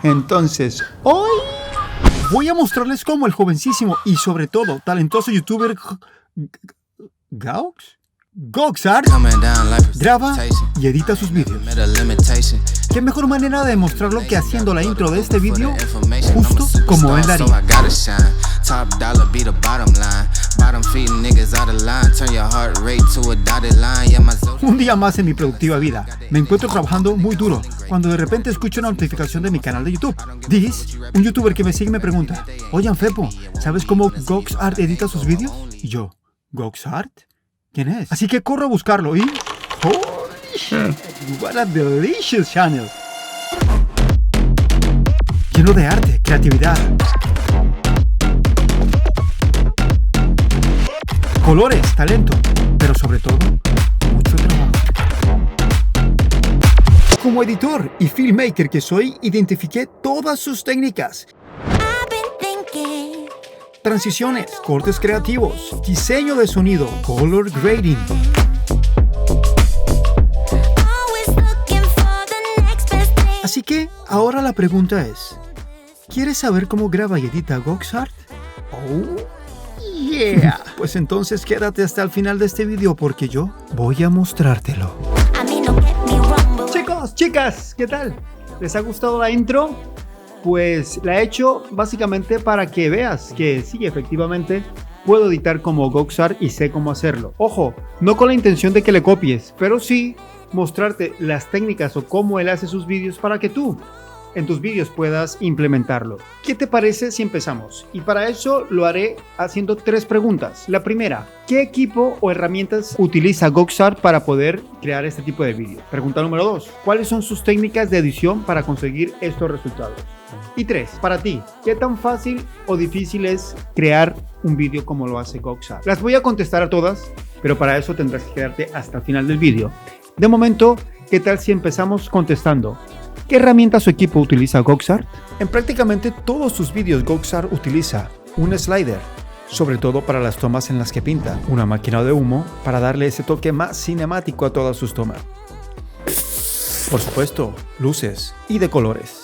Entonces, hoy voy a mostrarles cómo el jovencísimo y sobre todo talentoso youtuber Goxart graba y edita sus vídeos. ¿Qué mejor manera de demostrarlo que haciendo la intro de este vídeo justo como él haría? Un día más en mi productiva vida, me encuentro trabajando muy duro cuando de repente escucho una notificación de mi canal de YouTube. Un youtuber que me sigue me pregunta: oye Anfepo, ¿sabes cómo Goxart edita sus vídeos? Y yo, ¿Goxart? ¿Quién es? Así que corro a buscarlo y... ¡holy shit! What a delicious channel. Lleno de arte, creatividad, colores, talento, pero sobre todo, mucho trabajo. Como editor y filmmaker que soy, identifiqué todas sus técnicas. Transiciones, cortes creativos, diseño de sonido, color grading. Así que ahora la pregunta es: ¿quieres saber cómo graba y edita Goxart? Oh yeah. Pues entonces quédate hasta el final de este video porque yo voy a mostrártelo. Chicos, chicas, ¿qué tal? ¿Les ha gustado la intro? Pues la he hecho básicamente para que veas que sí, efectivamente puedo editar como Goxart y sé cómo hacerlo. Ojo, no con la intención de que le copies, pero sí mostrarte las técnicas o cómo él hace sus vídeos para que tú en tus vídeos puedas implementarlo. ¿Qué te parece si empezamos? Y para eso lo haré haciendo 3 preguntas. La primera: ¿qué equipo o herramientas utiliza Goxart para poder crear este tipo de vídeos? Pregunta número 2: ¿cuáles son sus técnicas de edición para conseguir estos resultados? Y 3, para ti, ¿qué tan fácil o difícil es crear un vídeo como lo hace Goxart? Las voy a contestar a todas, pero para eso tendrás que quedarte hasta el final del vídeo. De momento, ¿qué tal si empezamos contestando? ¿Qué herramientas o equipo utiliza Goxart? En prácticamente todos sus vídeos Goxart utiliza un slider, sobre todo para las tomas en las que pinta, una máquina de humo para darle ese toque más cinemático a todas sus tomas. Por supuesto, luces y de colores.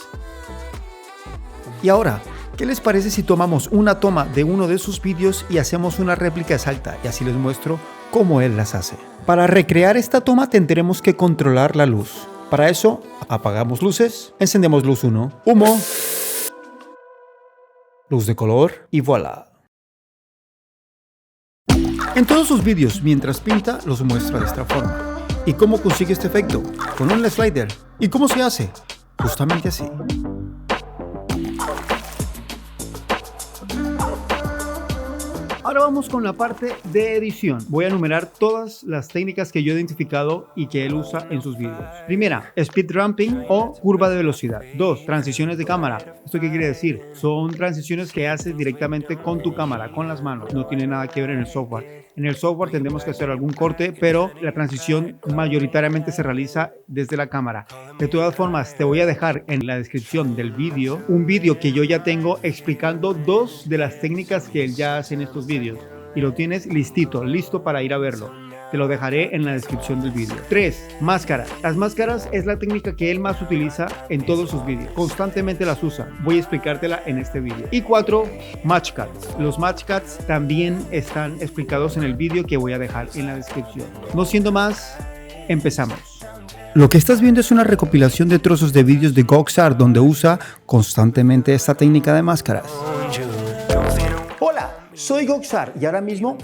Y ahora, ¿qué les parece si tomamos una toma de uno de sus vídeos y hacemos una réplica exacta? Y así les muestro cómo él las hace. Para recrear esta toma tendremos que controlar la luz. Para eso, apagamos luces, encendemos luz 1, humo, luz de color y voilà. En todos sus vídeos, mientras pinta, los muestra de esta forma. ¿Y cómo consigue este efecto? Con un slider. ¿Y cómo se hace? Justamente así. Ahora vamos con la parte de edición. Voy a enumerar todas las técnicas que yo he identificado y que él usa en sus vídeos. Primera, speed ramping o curva de velocidad. 2, transiciones de cámara. ¿Esto qué quiere decir? Son transiciones que haces directamente con tu cámara, con las manos. No tiene nada que ver en el software. En el software tendremos que hacer algún corte, pero la transición mayoritariamente se realiza desde la cámara. De todas formas, te voy a dejar en la descripción del vídeo un vídeo que yo ya tengo explicando 2 de las técnicas que él ya hace en estos vídeos. Y lo tienes listo para ir a verlo. Te lo dejaré en la descripción del vídeo. 3, máscaras. Las máscaras es la técnica que él más utiliza en todos sus vídeos. Constantemente las usa. Voy a explicártela en este vídeo. Y 4, match cuts. Los match cuts también están explicados en el vídeo que voy a dejar en la descripción. No siendo más, empezamos. Lo que estás viendo es una recopilación de trozos de vídeos de Goxart donde usa constantemente esta técnica de máscaras. Hola, soy Goxart y ahora mismo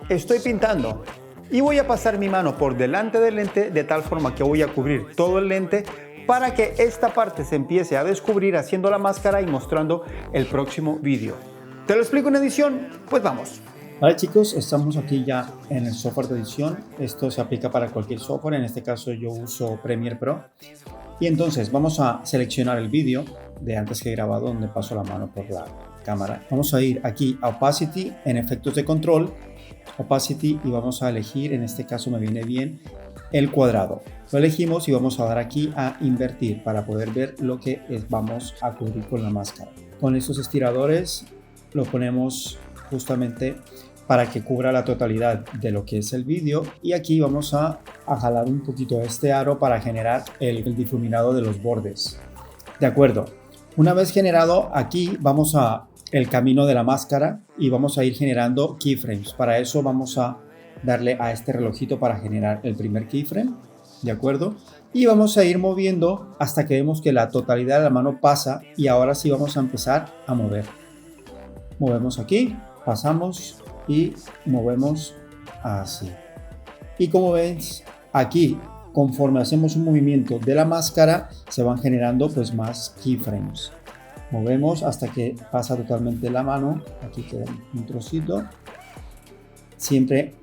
estoy pintando. Y voy a pasar mi mano por delante del lente de tal forma que voy a cubrir todo el lente para que esta parte se empiece a descubrir haciendo la máscara y mostrando el próximo vídeo. ¿Te lo explico en edición? Pues vamos. Vale chicos, estamos aquí ya en el software de edición. Esto se aplica para cualquier software, en este caso yo uso Premiere Pro. Y entonces vamos a seleccionar el vídeo de antes que he grabado donde paso la mano por la cámara. Vamos a ir aquí a Opacity, en efectos de control, Opacity, y vamos a elegir, en este caso me viene bien, el cuadrado. Lo elegimos y vamos a dar aquí a invertir para poder ver lo que vamos a cubrir con la máscara. Con estos estiradores lo ponemos justamente para que cubra la totalidad de lo que es el vídeo, y aquí vamos a jalar un poquito este aro para generar el difuminado de los bordes. De acuerdo. Una vez generado, aquí vamos a el camino de la máscara y vamos a ir generando keyframes. Para eso vamos a darle a este relojito para generar el primer keyframe. ¿De acuerdo? Y vamos a ir moviendo hasta que vemos que la totalidad de la mano pasa y ahora sí vamos a empezar a mover. Movemos aquí, pasamos y movemos así. Y como ves, aquí conforme hacemos un movimiento de la máscara se van generando pues más keyframes. Movemos hasta que pasa totalmente la mano. Aquí queda un trocito. Siempre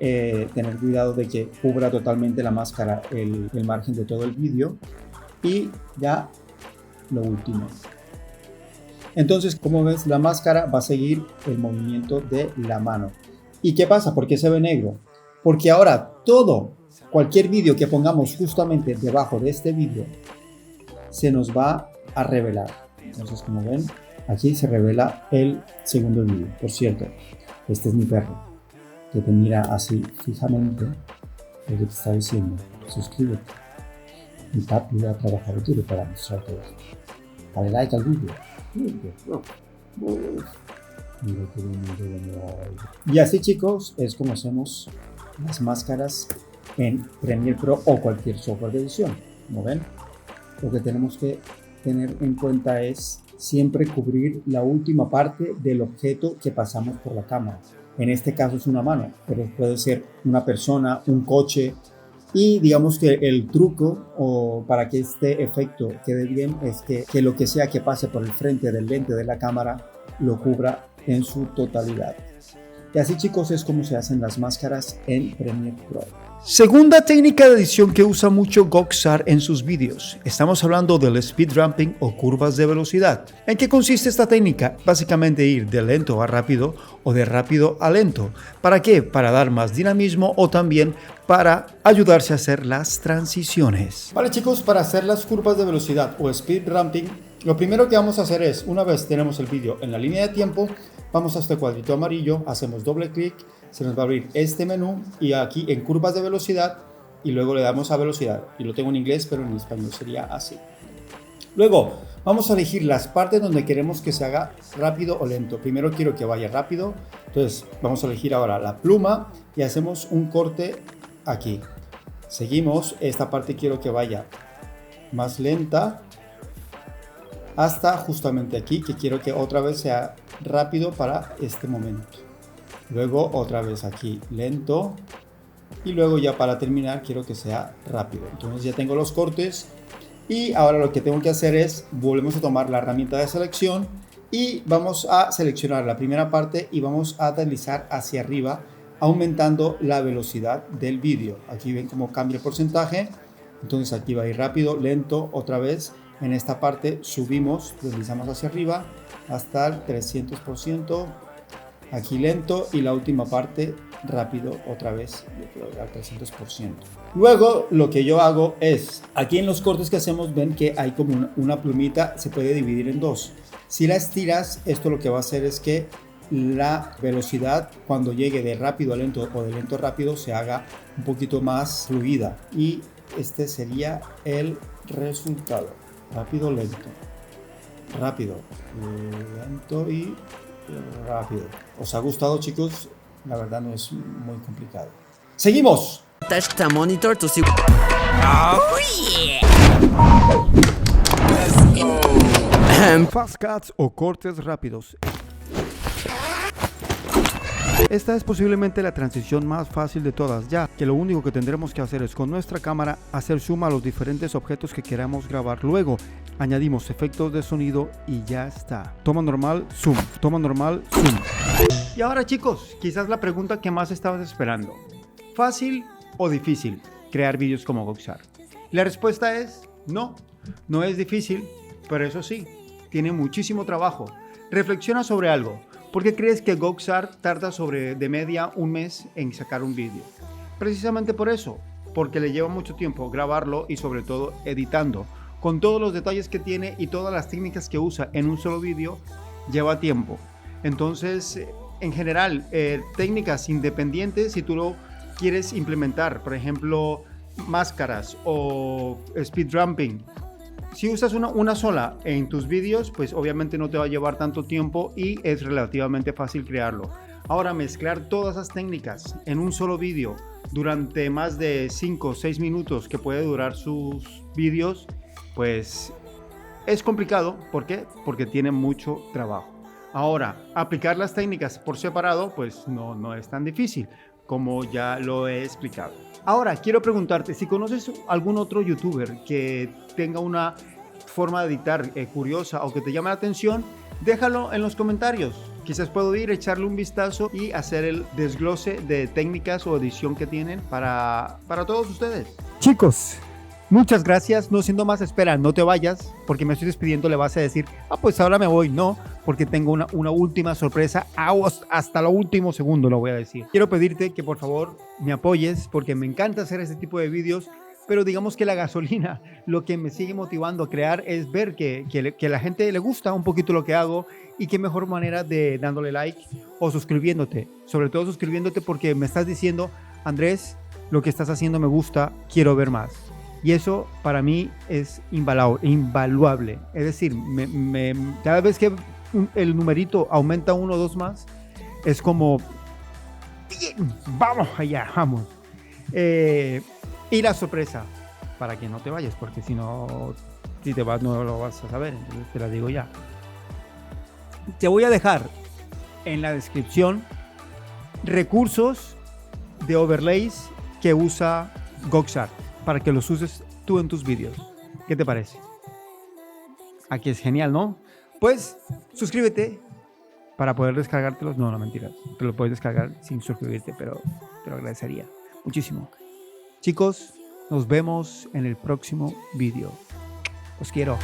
tener cuidado de que cubra totalmente la máscara el margen de todo el vídeo. Y ya lo último. Entonces, como ves, la máscara va a seguir el movimiento de la mano. ¿Y qué pasa? ¿Por qué se ve negro? Porque ahora cualquier vídeo que pongamos justamente debajo de este vídeo se nos va a revelar. Entonces, como ven, aquí se revela el segundo vídeo. Por cierto, este es mi perro, que te mira así fijamente lo que te está diciendo. Suscríbete. Mi papi va a trabajar duro para mostrarte esto. Dale like al vídeo. Y así, chicos, es como hacemos las máscaras en Premiere Pro o cualquier software de edición. Como ven, lo que tenemos que tener en cuenta es siempre cubrir la última parte del objeto que pasamos por la cámara. En este caso es una mano, pero puede ser una persona, un coche. Y digamos que el truco para que este efecto quede bien es que lo que sea que pase por el frente del lente de la cámara lo cubra en su totalidad. Y así, chicos, es como se hacen las máscaras en Premiere Pro. Segunda técnica de edición que usa mucho Goksar en sus vídeos. Estamos hablando del speed ramping o curvas de velocidad. ¿En qué consiste esta técnica? Básicamente ir de lento a rápido o de rápido a lento. ¿Para qué? Para dar más dinamismo o también para ayudarse a hacer las transiciones. Vale, chicos, para hacer las curvas de velocidad o speed ramping, lo primero que vamos a hacer es, una vez tenemos el vídeo en la línea de tiempo, vamos a este cuadrito amarillo, hacemos doble clic, se nos va a abrir este menú y aquí en curvas de velocidad y luego le damos a velocidad. Y lo tengo en inglés, pero en español sería así. Luego vamos a elegir las partes donde queremos que se haga rápido o lento. Primero quiero que vaya rápido, entonces vamos a elegir ahora la pluma y hacemos un corte aquí. Seguimos, esta parte quiero que vaya más lenta hasta justamente aquí, que quiero que otra vez sea rápido para este momento. Luego otra vez aquí lento y luego ya para terminar quiero que sea rápido. Entonces ya tengo los cortes y ahora lo que tengo que hacer es volvemos a tomar la herramienta de selección y vamos a seleccionar la primera parte y vamos a deslizar hacia arriba aumentando la velocidad del vídeo. Aquí ven cómo cambia el porcentaje. Entonces aquí va a ir rápido, lento, otra vez. En esta parte subimos, deslizamos hacia arriba hasta el 300%. Aquí lento y la última parte rápido otra vez al 300%. Luego lo que yo hago es, aquí en los cortes que hacemos ven que hay como una plumita, se puede dividir en dos. Si la estiras, esto lo que va a hacer es que la velocidad cuando llegue de rápido a lento o de lento a rápido se haga un poquito más fluida. Y este sería el resultado. Rápido, lento. Rápido, lento y rápido. ¿Os ha gustado, chicos? La verdad no es muy complicado. ¡Seguimos! Touch the monitor to see. Oh yeah! Fast cuts o cortes rápidos. Esta es posiblemente la transición más fácil de todas, ya que lo único que tendremos que hacer es con nuestra cámara hacer zoom a los diferentes objetos que queramos grabar. Luego añadimos efectos de sonido y ya está. Toma normal, zoom. Toma normal, zoom. Y ahora, chicos, quizás la pregunta que más estabas esperando. ¿Fácil o difícil crear vídeos como Goksar? La respuesta es no. No es difícil, pero eso sí, tiene muchísimo trabajo. Reflexiona sobre algo. ¿Por qué crees que Goksar tarda de media un mes en sacar un vídeo? Precisamente por eso, porque le lleva mucho tiempo grabarlo y sobre todo editando. Con todos los detalles que tiene y todas las técnicas que usa en un solo vídeo, lleva tiempo. Entonces, en general, técnicas independientes, si tú lo quieres implementar, por ejemplo, máscaras o speed ramping, Si usas una sola en tus vídeos, pues obviamente no te va a llevar tanto tiempo y es relativamente fácil crearlo. Ahora, mezclar todas esas técnicas en un solo vídeo durante más de 5 o 6 minutos que puede durar sus vídeos, pues es complicado. ¿Por qué? Porque tiene mucho trabajo. Ahora, aplicar las técnicas por separado, pues no es tan difícil, como ya lo he explicado. Ahora, quiero preguntarte, si conoces algún otro youtuber que tenga una forma de editar curiosa o que te llame la atención, déjalo en los comentarios. Quizás puedo ir, echarle un vistazo y hacer el desglose de técnicas o edición que tienen para todos ustedes. Chicos, muchas gracias. No siendo más, espera, no te vayas, porque me estoy despidiendo. Le vas a decir, pues ahora me voy. No, porque tengo una última sorpresa. Hasta lo último segundo lo voy a decir. Quiero pedirte que por favor me apoyes, porque me encanta hacer este tipo de vídeos. Pero digamos que la gasolina, lo que me sigue motivando a crear es ver que a la gente le gusta un poquito lo que hago, y qué mejor manera de dándole like o suscribiéndote. Sobre todo suscribiéndote, porque me estás diciendo, Andrés, lo que estás haciendo me gusta, quiero ver más. Y eso para mí es invaluable. Es decir, cada vez que el numerito aumenta 1 o 2 más, es como, bien, vamos allá, vamos. Y la sorpresa, para que no te vayas, porque si te vas no lo vas a saber, entonces te la digo ya. Te voy a dejar en la descripción recursos de overlays que usa GoxArt para que los uses tú en tus vídeos. ¿Qué te parece? Aquí es genial, ¿no? Pues suscríbete para poder descargártelos. No, mentiras. Te lo puedes descargar sin suscribirte, pero te lo agradecería muchísimo. Chicos, nos vemos en el próximo vídeo. Os quiero.